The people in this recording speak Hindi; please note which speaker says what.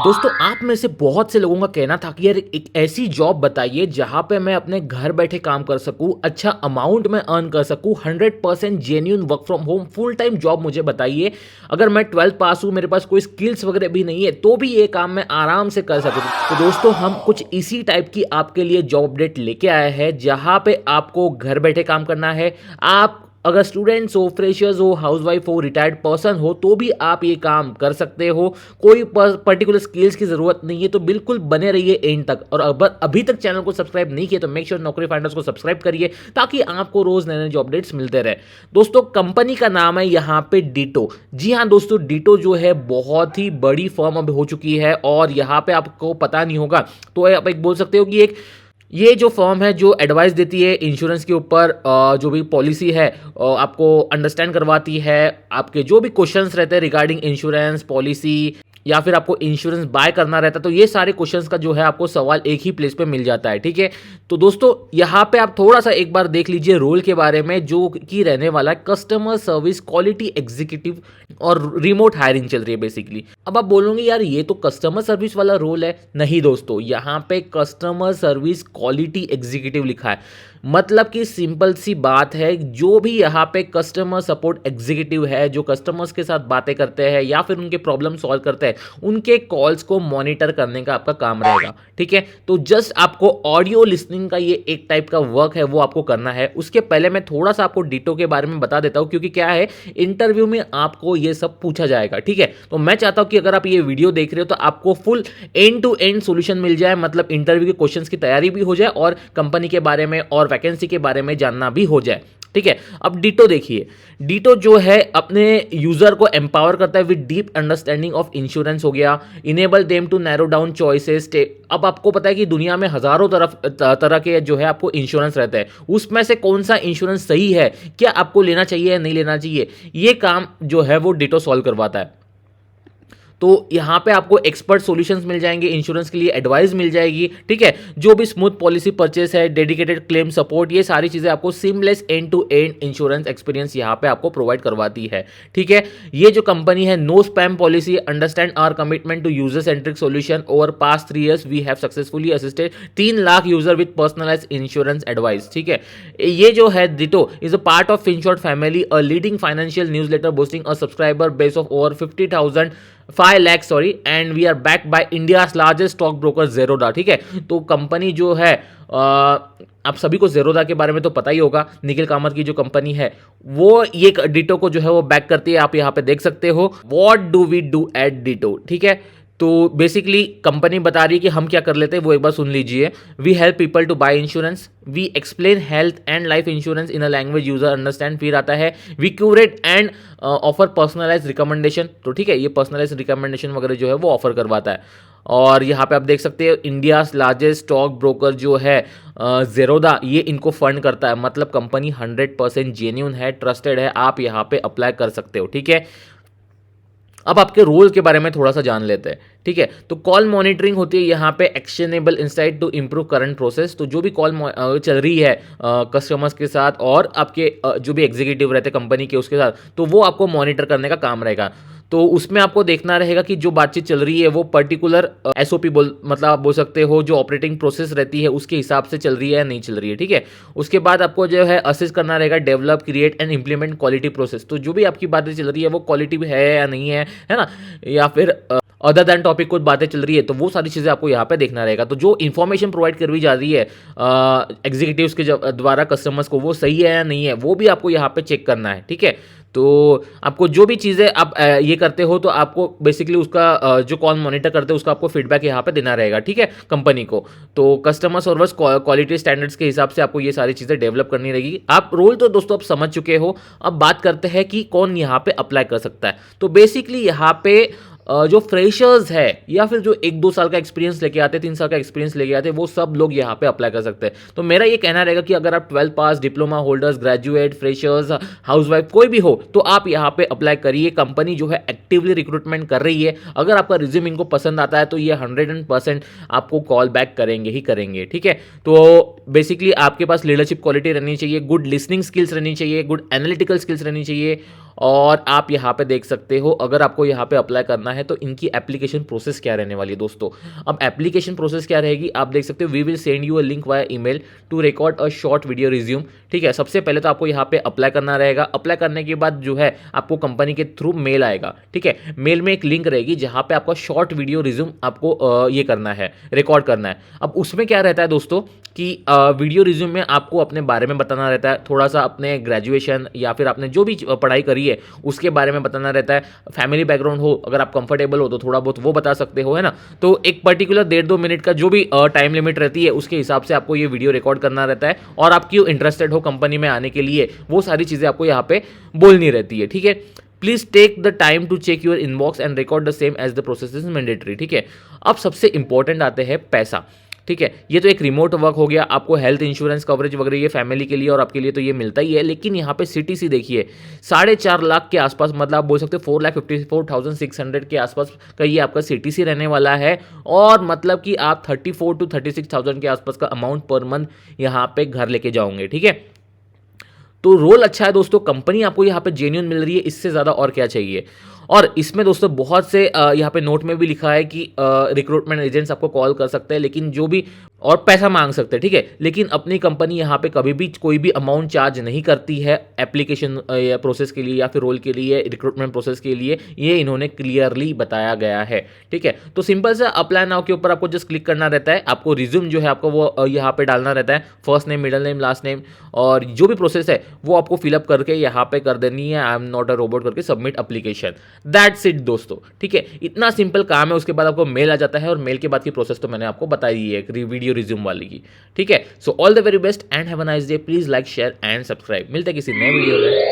Speaker 1: दोस्तों आप में से बहुत से लोगों का कहना था कि यार एक ऐसी जॉब बताइए जहां पे मैं अपने घर बैठे काम कर सकूं, अच्छा अमाउंट में अर्न कर सकूं, 100% genuine work from home full time job मुझे बताइए। अगर मैं 12th पास हूं, मेरे पास कोई स्किल्स वगैरह भी नहीं है, तो भी ये काम मैं आराम से कर सकूं। तो दोस्तों हम कुछ इसी टाइप की आपके लिए जॉब अपडेट लेके आए हैं जहां पे आपको घर बैठे काम करना है। आप अगर स्टूडेंट्स हो, फ्रेशर्स हो, हाउसवाइफ हो, रिटायर्ड पर्सन हो, तो भी आप ये काम कर सकते हो। कोई पर्टिकुलर स्किल्स की ज़रूरत नहीं है, तो बिल्कुल बने रहिए एंड तक। और अगर अभी तक चैनल को सब्सक्राइब नहीं किया तो मेक श्योर नौकरी फाइंडर्स को सब्सक्राइब करिए ताकि आपको रोज़ नए नए जॉब अपडेट्स मिलते रहे। दोस्तों कंपनी का नाम है यहाँ पे डीटो। जी हाँ दोस्तों, डीटो जो है बहुत ही बड़ी फर्म अब हो चुकी है और यहाँ पे आपको पता नहीं होगा तो आप एक बोल सकते हो कि एक ये जो फर्म है जो एडवाइस देती है इंश्योरेंस के ऊपर, जो भी पॉलिसी है आपको अंडरस्टैंड करवाती है। आपके जो भी क्वेश्चंस रहते हैं रिगार्डिंग इंश्योरेंस पॉलिसी या फिर आपको इंश्योरेंस बाय करना रहता है, तो ये सारे क्वेश्चंस का जो है आपको सवाल एक ही प्लेस पे मिल जाता है। ठीक है, तो दोस्तों यहाँ पे आप थोड़ा सा एक बार देख लीजिए रोल के बारे में, जो कि रहने वाला है कस्टमर सर्विस क्वालिटी एग्जीक्यूटिव और रिमोट हायरिंग चल रही है बेसिकली। अब आप बोलोगे यार ये तो कस्टमर सर्विस वाला रोल है। नहीं दोस्तों, यहाँ पे कस्टमर सर्विस क्वालिटी एग्जीक्यूटिव लिखा है। मतलब कि सिंपल सी बात है, जो भी यहाँ पे कस्टमर सपोर्ट एग्जीक्यूटिव है, जो कस्टमर्स के साथ बातें करते हैं या फिर उनके प्रॉब्लम सॉल्व करते हैं, उनके कॉल्स को मॉनिटर करने का आपका काम रहेगा। ठीक है, तो जस्ट आपको ऑडियो लिसनिंग का ये एक टाइप का वर्क है वो आपको करना है। उसके पहले मैं थोड़ा सा आपको डीटो के बारे में बता देता हूँ, क्योंकि क्या है इंटरव्यू में आपको ये सब पूछा जाएगा। ठीक है, तो मैं चाहता हूँ कि अगर आप ये वीडियो देख रहे हो तो आपको full end to end solution मिल जाए, मतलब इंटरव्यू के क्वेश्चंस की तैयारी भी हो जाए और कंपनी के बारे में और वैकेंसी के बारे में जानना भी हो जाए। ठीक है, अब डीटो देखिए। डीटो जो है अपने यूजर को एम्पावर करता है with deep understanding of insurance हो गया, enable them to narrow down choices. अब आपको पता है कि दुनिया में हजारों तरह के जो है आपको इंश्योरेंस रहता है, उसमें से कौन सा इंश्योरेंस सही है, क्या आपको लेना चाहिए या नहीं लेना चाहिए, ये काम जो है वो डीटो सॉल्व करवाता है। तो यहाँ पे आपको एक्सपर्ट सॉल्यूशंस मिल जाएंगे, इंश्योरेंस के लिए एडवाइस मिल जाएगी। ठीक है, जो भी स्मूथ पॉलिसी परचेस है, डेडिकेटेड क्लेम सपोर्ट, ये सारी चीजें आपको seamless end to end insurance experience यहाँ पे आपको प्रोवाइड करवाती है। ठीक है, ये जो कंपनी है no spam policy, understand our commitment to user centric solution. Over past 3 years we have successfully assisted 3 lakh user with personalised insurance advice. ठीक है, ये जो है Ditto is a part of Finshots family, a leading financial newsletter boasting a subscriber base of over 5 lakh sorry, and we are back by India's largest stock broker Zerodha. ठीक है, तो कंपनी जो है आप सभी को ज़ेरोधा के बारे में तो पता ही होगा, निखिल कामत की जो कंपनी है वो ये डिटो को जो है वो बैक करती है। आप यहाँ पे देख सकते हो what do we do at Ditto. ठीक है, तो बेसिकली कंपनी बता रही है कि हम क्या कर लेते हैं, वो एक बार सुन लीजिए। We help people to buy insurance, we explain health and life insurance in a language user understand. फिर आता है we curate and offer personalise recommendation. तो ठीक है, ये पर्सनलाइज रिकमेंडेशन वगैरह जो है वो ऑफर करवाता है। और यहाँ पे आप देख सकते हैं इंडिया लार्जेस्ट स्टॉक ब्रोकर जो है ज़ेरोधा, ये इनको फंड करता है। मतलब कंपनी 100% जेन्यून है, ट्रस्टेड है, आप यहाँ पे अप्लाई कर सकते हो। ठीक है, अब आपके रोल के बारे में थोड़ा सा जान लेते हैं। ठीक है, तो कॉल मॉनिटरिंग होती है यहाँ पे, actionable insight to improve current process. तो जो भी कॉल चल रही है कस्टमर्स के साथ और आपके जो भी एग्जीक्यूटिव रहते हैं कंपनी के उसके साथ, तो वो आपको मॉनिटर करने का काम रहेगा। तो उसमें आपको देखना रहेगा कि जो बातचीत चल रही है वो पर्टिकुलर एसओपी मतलब आप बोल सकते हो जो ऑपरेटिंग प्रोसेस रहती है उसके हिसाब से चल रही है या नहीं चल रही है। ठीक है, उसके बाद आपको जो है असिस्ट करना रहेगा, develop create and implement quality process. तो जो भी आपकी बातें चल रही है वो क्वालिटी है या नहीं है ना, या फिर अदर दैन टॉपिक कुछ बातें चल रही है, तो वो सारी चीज़ें आपको यहाँ पे देखना रहेगा। तो जो इन्फॉर्मेशन प्रोवाइड करवाई जा रही है एग्जीक्यूटिव्स के द्वारा कस्टमर्स को, वो सही है या नहीं है, वो भी आपको यहाँ पे चेक करना है। ठीक है, तो आपको जो भी चीज़ें आप ये करते हो तो आपको बेसिकली उसका जो कॉल मॉनिटर करते हैं उसका आपको फीडबैक यहाँ पे देना रहेगा। ठीक है, कंपनी को। तो कस्टमर सर्विस क्वालिटी स्टैंडर्ड्स के हिसाब से आपको ये सारी चीज़ें डेवलप करनी रहेगी। आप रोल तो दोस्तों आप समझ चुके हो, अब बात करते हैं कि कौन यहाँ पे अप्लाई कर सकता है। तो बेसिकली यहाँ पे जो फ्रेशर्स है या फिर जो 1-2 साल का एक्सपीरियंस लेके आते हैं, 3 साल का एक्सपीरियंस लेके आते हैं, वो सब लोग यहाँ पे अप्लाई कर सकते हैं। तो मेरा ये कहना रहेगा कि अगर आप 12 pass, diploma holders, graduate, freshers, housewife कोई भी हो तो आप यहाँ पे अप्लाई करिए। कंपनी जो है एक्टिवली रिक्रूटमेंट कर रही है। अगर आपका रिज्यूम इनको पसंद आता है तो ये 100% आपको कॉल बैक करेंगे ही करेंगे। ठीक है, तो बेसिकली आपके पास लीडरशिप क्वालिटी रहनी चाहिए, गुड लिसनिंग स्किल्स रहनी चाहिए, गुड एनालिटिकल स्किल्स रहनी चाहिए और आप यहाँ पे देख सकते हो अगर आपको यहाँ पे अप्लाई करना है तो इनकी एप्लीकेशन प्रोसेस क्या रहने वाली है दोस्तों। अब एप्लीकेशन प्रोसेस क्या रहेगी आप देख सकते हो, we will send you a link via email to record a short video resume. ठीक है, सबसे पहले तो आपको यहाँ पे अप्लाई करना रहेगा। अप्लाई करने के बाद जो है आपको कंपनी के थ्रू मेल आएगा। ठीक है, मेल में एक लिंक रहेगी जहाँ पे आपका शॉर्ट वीडियो रिज्यूम आपको ये करना है, रिकॉर्ड करना है। अब उसमें क्या रहता है दोस्तों कि वीडियो रिज्यूम में आपको अपने बारे में बताना रहता है, थोड़ा सा अपने ग्रेजुएशन या फिर आपने जो भी पढ़ाई करी है उसके बारे में बताना रहता है। फैमिली बैकग्राउंड हो, अगर आप कंफर्टेबल हो तो थोड़ा बहुत वो बता सकते हो, है ना। तो एक पर्टिकुलर 1.5-2 मिनट का जो भी टाइम लिमिट रहती है उसके हिसाब से आपको ये वीडियो रिकॉर्ड करना रहता है, और आप क्यों इंटरेस्टेड हो कंपनी में आने के लिए वो सारी चीज़ें आपको यहाँ पे बोलनी रहती है। ठीक है, please take the time to check your inbox and record the same as the process is mandatory. ठीक है, अब सबसे इंपॉर्टेंट आते हैं पैसा। ठीक है, ये तो एक रिमोट वर्क हो गया, आपको हेल्थ इंश्योरेंस कवरेज वगैरह ये फैमिली के लिए और आपके लिए तो ये मिलता ही है। लेकिन यहाँ पे CTC देखिए 4.5 लाख के आसपास, मतलब आप बोल सकते हो 4,54,600 के आसपास का ये आपका CTC रहने वाला है। और मतलब कि आप 34 to 36,000 के आसपास का अमाउंट पर मंथ यहाँ पे घर लेके जाओगे। ठीक है, तो रोल अच्छा है दोस्तों, कंपनी आपको यहाँ पे जेन्युइन मिल रही है, इससे ज़्यादा और क्या चाहिए। और इसमें दोस्तों बहुत से यहाँ पे नोट में भी लिखा है कि रिक्रूटमेंट एजेंट्स आपको कॉल कर सकते हैं, लेकिन जो भी और पैसा मांग सकते हैं। ठीक है, लेकिन अपनी कंपनी यहाँ पे कभी भी कोई भी अमाउंट चार्ज नहीं करती है एप्लीकेशन प्रोसेस के लिए या फिर रोल के लिए, रिक्रूटमेंट प्रोसेस के लिए, ये इन्होंने क्लियरली बताया गया है। ठीक है, तो सिंपल सा अप्लाई नाउ के ऊपर आपको जस्ट क्लिक करना रहता है। आपको रिज्यूम जो है आपको वो यहाँ पे डालना रहता है, first name, middle name, last name, और जो भी प्रोसेस है वो आपको फिलअप करके यहाँ पे कर देनी है, I am not a robot करके सबमिट एप्लीकेशन। दैट्स इट दोस्तों। ठीक है, इतना सिंपल काम है। उसके बाद आपको मेल आ जाता है, और मेल के बाद की प्रोसेस तो मैंने आपको बताई है वीडियो रिज्यूम वाली की। ठीक है, so all the very best and have a nice day. Please like, share and subscribe. मिलते हैं किसी नए वीडियो में।